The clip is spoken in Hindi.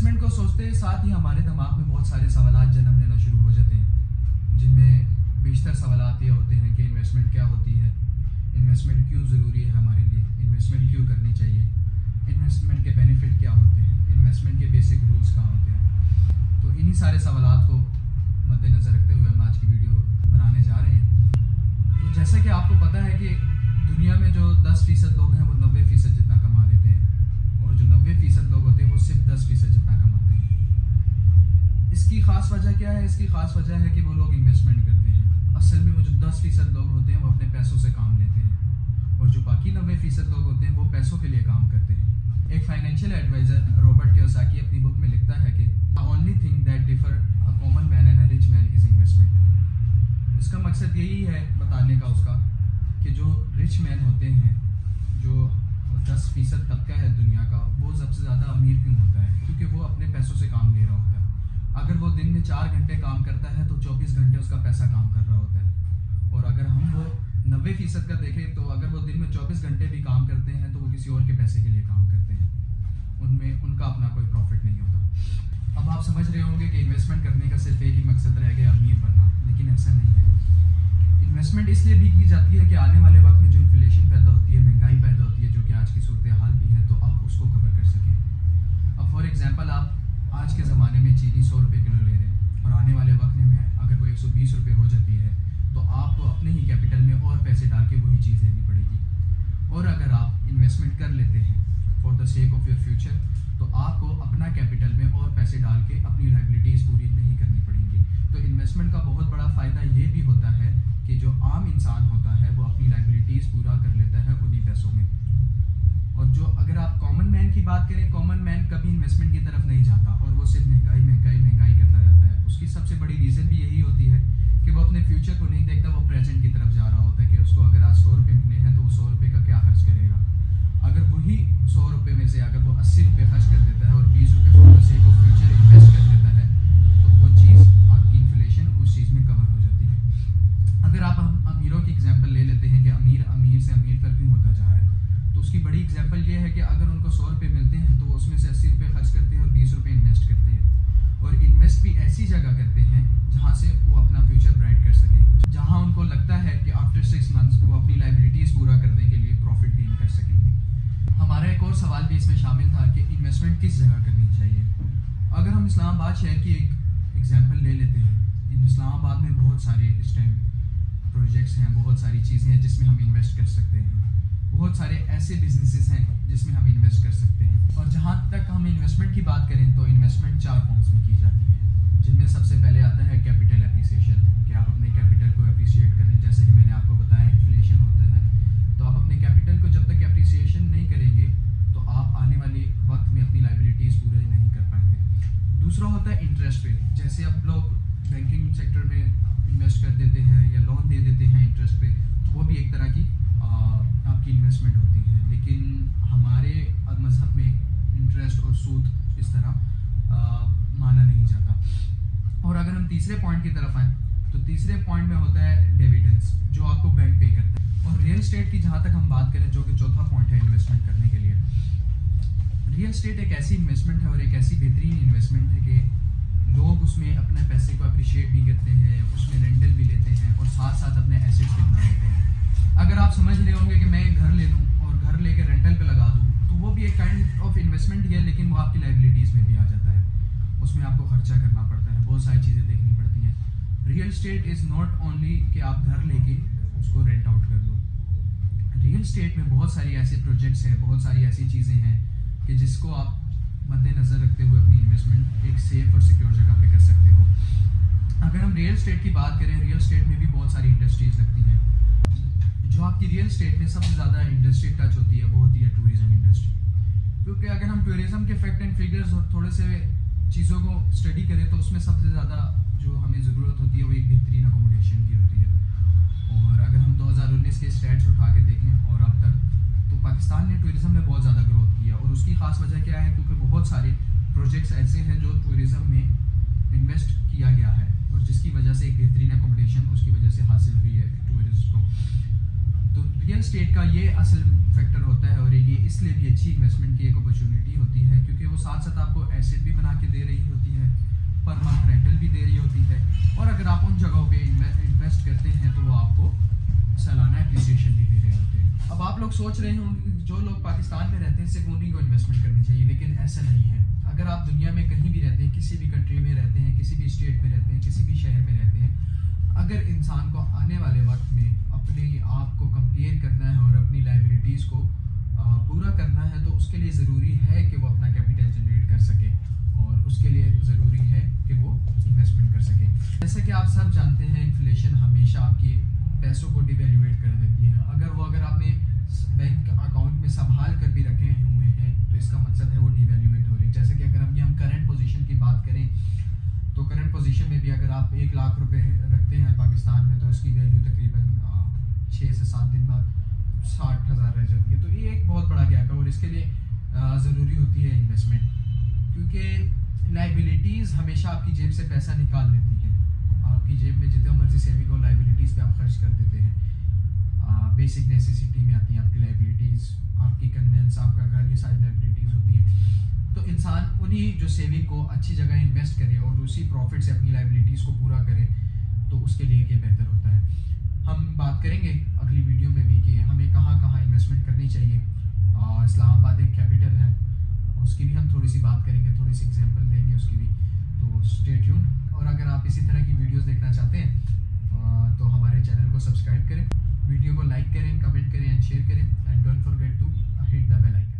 इन्वेस्टमेंट को सोचते साथ ही हमारे दिमाग में बहुत सारे सवालात जन्म लेना शुरू हो जाते हैं, जिनमें बेशतर सवालात ये होते हैं कि इन्वेस्टमेंट क्या होती है, इन्वेस्टमेंट क्यों ज़रूरी है हमारे लिए, इन्वेस्टमेंट क्यों करनी चाहिए, इन्वेस्टमेंट के बेनिफिट क्या होते हैं, इन्वेस्टमेंट के बेसिक रूल्स कहाँ होते हैं। तो इन्हीं सारे सवालात को मद्देनज़र रखते हुए हम आज की वीडियो बनाने जा रहे हैं। तो जैसा कि आपको पता है कि दुनिया में जो 10% लोग हैं वो 90% जितना कमा लेते हैं, और जो 90% लोग होते हैं वो सिर्फ 10% जितना कमाते हैं। इसकी ख़ास वजह क्या है? इसकी ख़ास वजह है कि वो लोग इन्वेस्टमेंट करते हैं। असल में वो जो 10% लोग होते हैं वो अपने पैसों से काम लेते हैं, और जो बाकी 90% लोग होते हैं वो पैसों के लिए काम करते हैं। एक फाइनेंशियल एडवाइज़र रॉबर्ट कियोसाकी अपनी बुक में लिखता है कि only thing that differ a common man and a rich man is investment. इसका मकसद यही है बताने का उसका कि जो रिच मैन होते हैं, जो 10% तबका है दुनिया का, वो सबसे ज़्यादा अमीर क्यों होता है? क्योंकि वो अपने पैसों से काम ले रहा होता है। अगर वो दिन में 4 घंटे काम करता है तो 24 घंटे उसका पैसा काम कर रहा होता है। और अगर हम वो 90% का देखें तो अगर वो दिन में 24 घंटे भी काम करते हैं तो वो किसी और के पैसे के लिए काम करते हैं, उनमें उनका अपना कोई प्रॉफिट नहीं होता। अब आप समझ रहे होंगे कि इन्वेस्टमेंट करने का सिर्फ एक ही मकसद रह गया, अमीर बनना, लेकिन ऐसा नहीं है। इन्वेस्टमेंट इसलिए भी की जाती है कि आने वाले वक्त में जो इन्फ्लेशन पैदा होती है, महंगाई पैदा होती है, जो कि आज की सूरत हाल भी है, तो आप उसको कवर कर सकें। अब फॉर एग्जांपल आप आज के ज़माने में चीनी 100 रुपये किलो ले रहे हैं, और आने वाले वक्त में अगर वो 120 रुपये हो जाती है तो आपको अपने ही कैपिटल में और पैसे डाल के वही चीज़ लेनी पड़ेगी। और अगर आप इन्वेस्टमेंट कर लेते हैं for the sake of your future, तो आपको अपना कैपिटल में और पैसे डाल के अपनी लायबिलिटीज़ पूरी नहीं करनी पड़ेंगी। तो इन्वेस्टमेंट का बहुत बड़ा फ़ायदा ये भी होता है कि जो आम इंसान होता है वो अपनी लायबिलिटीज़ पूरा कर लेता है उन्हीं पैसों में। और जो अगर आप कॉमन मैन की बात करें, कॉमन मैन कभी इन्वेस्टमेंट की तरफ नहीं जाता, और वो सिर्फ महंगाई महंगाई महंगाई करता जाता है। उसकी सबसे बड़ी रीज़न भी यही होती है कि वो अपने फ्यूचर को नहीं देखता, वो प्रेजेंट की तरफ जा रहा होता है कि उसको अगर आज 100 रुपये मिले हैं तो वो 100 रुपये का क्या खर्च करेगा। अगर वही 100 रुपये में से अगर वो 80 रुपये खर्च कर देता है और 20 रुपये for the sake of future invest कर देता है, तो वो चीज़ आपकी इन्फ्लेशन उस चीज़ में कवर हो जाती है। अगर आप हम अमीरों की एग्जांपल ले लेते हैं कि अमीर अमीर से अमीर तर क्यों होता जा रहा है, तो उसकी बड़ी एग्जांपल ये है कि अगर उनको 100 रुपये मिलते हैं तो वो उसमें से 80 रुपये खर्च करते हैं और 20 रुपये इन्वेस्ट करते हैं। और इन्वेस्ट भी ऐसी जगह करते हैं जहाँ से वो अपना फ्यूचर ब्राइट कर सकें, जहाँ उनको लगता है कि आफ्टर 6 मंथ्स वो अपनी लायबिलिटीज़ पूरा करने के लिए प्रॉफिट गेन कर सकेंगे। हमारा एक और सवाल भी इसमें शामिल था कि इन्वेस्टमेंट किस जगह करनी चाहिए। अगर हम इस्लामाबाद शहर की एक एग्जांपल ले लेते हैं, इन इस्लामाबाद में बहुत सारे इस टाइम प्रोजेक्ट्स हैं, बहुत सारी चीज़ें हैं जिसमें हम इन्वेस्ट कर सकते हैं, बहुत सारे ऐसे बिजनेसेस हैं जिसमें हम इन्वेस्ट कर सकते हैं। और जहाँ तक हम इन्वेस्टमेंट की बात करें तो इन्वेस्टमेंट 4 फॉर्म्स में की जाती है, जिनमें सबसे पहले आता है कैपिटल एप्रिसिएशन, कि आप अपने कैपिटल को अप्रिशिएट करें। जैसे कि मैंने आपको बताया इन्फ्लेशन होता है, तो आप अपने कैपिटल को जब तक अप्रिसिएशन नहीं करेंगे तो आप आने वाले वक्त में अपनी लायबिलिटीज़ पूरे नहीं कर पाएंगे। दूसरा होता है इंटरेस्ट रेट। जैसे अब लोग बैंकिंग सेक्टर में इन्वेस्ट कर देते हैं या लोन दे देते हैं इंटरेस्ट पे, तो वो भी एक तरह की आपकी इन्वेस्टमेंट होती है। लेकिन हमारे मज़हब में इंटरेस्ट और सूद इस तरह माना नहीं जाता। और अगर हम तीसरे पॉइंट की तरफ आएँ तो तीसरे पॉइंट में होता है डिविडेंड्स, जो आपको बैंक पे करता है। और रियल एस्टेट की जहाँ तक हम बात करें, जो कि चौथा पॉइंट है इन्वेस्टमेंट करने के लिए, रियल एस्टेट एक ऐसी इन्वेस्टमेंट है और एक ऐसी बेहतरीन इन्वेस्टमेंट है कि लोग उसमें अपने पैसे को अप्रिशिएट भी करते हैं, उसमें रेंटल भी लेते हैं और साथ साथ अपने एसेट्स भी बना लेते हैं। अगर आप समझ रहे होंगे कि मैं एक घर ले लूँ और घर लेकर रेंटल पे लगा दूँ, तो वो भी एक काइंड ऑफ इन्वेस्टमेंट ही है, लेकिन वो आपकी लायबिलिटीज़ में भी आ जाता है। उसमें आपको खर्चा करना पड़ता है, बहुत सारी चीज़ें देखनी पड़ती हैं। Real estate is not only कि आप घर लेके उसको रेंट आउट कर दो। रियल एस्टेट में बहुत सारी ऐसे प्रोजेक्ट्स हैं, बहुत सारी ऐसी चीज़ें हैं कि जिसको आप मद्देनज़र रखते हुए अपनी इन्वेस्टमेंट एक सेफ और सिक्योर जगह पे कर सकते हो। अगर हम रियल एस्टेट की बात करें, रियल एस्टेट में भी बहुत सारी इंडस्ट्रीज़ लगती हैं। जो आपकी रियल एस्टेट में सबसे ज़्यादा इंडस्ट्री टच होती है वो होती है टूरिज़्म इंडस्ट्री। क्योंकि अगर हम टूरिज़्म के फैक्ट एंड फिगर्स और थोड़े से चीज़ों को स्टडी करें तो उसमें सबसे ज़्यादा जो हमें ज़रूरत होती है वो एक बेहतरीन अकोमोडेशन की होती है। और अगर हम 2019 के स्टैट्स उठा के देखें और अब तक, तो पाकिस्तान ने टूरिज़्म में बहुत ज़्यादा ग्रोथ किया। और उसकी ख़ास वजह क्या है? क्योंकि बहुत सारे प्रोजेक्ट्स ऐसे हैं जो टूरिज़्म में इन्वेस्ट किया गया है और जिसकी वजह से एक बेहतरीन अकोमोडेशन उसकी वजह से हासिल हुई है टूरिस्ट को। तो रियल एस्टेट का ये असल फैक्टर होता है और ये इसलिए भी अच्छी इन्वेस्टमेंट की एक अपॉर्चुनिटी होती है क्योंकि वो साथ साथ आपको एसेट भी बना के दे रही होती है, पर मंथ रेंटल भी दे रही होती है, और अगर आप उन जगहों पे इन्वेस्ट करते हैं तो वो आपको सालाना एप्रिसिएशन भी दे रहे होते हैं। अब आप लोग सोच रहे होंगे कि जो लोग पाकिस्तान में रहते हैं सिर्फ उन्हीं को इन्वेस्टमेंट करनी चाहिए, लेकिन ऐसा नहीं है। अगर आप दुनिया में कहीं भी रहते हैं, किसी भी कंट्री में रहते हैं, किसी भी स्टेट में रहते हैं, किसी भी शहर में रहते हैं, अगर इंसान को आने वाले वक्त में अपने आप को कंपेयर करना है और अपनी लाइबिलिटीज़ को पूरा करना है, तो उसके लिए ज़रूरी है कि वो अपना कैपिटल जनरेट कर सके, और उसके लिए ज़रूरी है कि वो इन्वेस्टमेंट कर सके। जैसे कि आप सब जानते हैं, इन्फ्लेशन हमेशा आपके पैसों को डिवैल्यूएट कर देती है। अगर आपने बैंक अकाउंट में संभाल कर भी रखे हुए हैं, तो इसका मकसद है वो डिवैल्यूएट हो रहे हैं। जैसे कि अगर हम करंट पोजीशन की बात करें, तो करंट पोजीशन में भी अगर आप 1 लाख रुपए रखते हैं पाकिस्तान में, तो उसकी वैल्यू तकरीबन 6 से 7 दिन बाद 60,000 रह जाती है। तो ये एक बहुत बड़ा गैप है, और इसके लिए ज़रूरी होती है इन्वेस्टमेंट, क्योंकि लाइबिलिटीज़ हमेशा आपकी जेब से पैसा निकाल लेती हैं। आपकी जेब में जितना मर्जी सेविंग हो, लाइबिलिटीज़ पे आप खर्च कर देते हैं। बेसिक नेसेसिटी में आती हैं आपकी लाइबिलिटीज़, आपकी कन्वेंस, आपका घर, ये सारी लाइबिलिटीज़ होती हैं। तो इंसान उन्हीं जो सेविंग को अच्छी जगह इन्वेस्ट करे और उसी प्रॉफिट से अपनी लाइबिलिटीज़ को पूरा करे, तो उसके लिए ये बेहतर होता है। हम बात करेंगे अगली वीडियो में भी कि हमें कहाँ कहाँ इन्वेस्टमेंट करनी चाहिए। इस्लामाबाद एक कैपिटल है, उसकी भी हम थोड़ी सी बात करेंगे, थोड़ी सी एग्जांपल देंगे उसकी भी। तो स्टे ट्यून। और अगर आप इसी तरह की वीडियोस देखना चाहते हैं तो हमारे चैनल को सब्सक्राइब करें, वीडियो को लाइक करें, कमेंट करें एंड शेयर करें, and don't forget to hit the bell icon.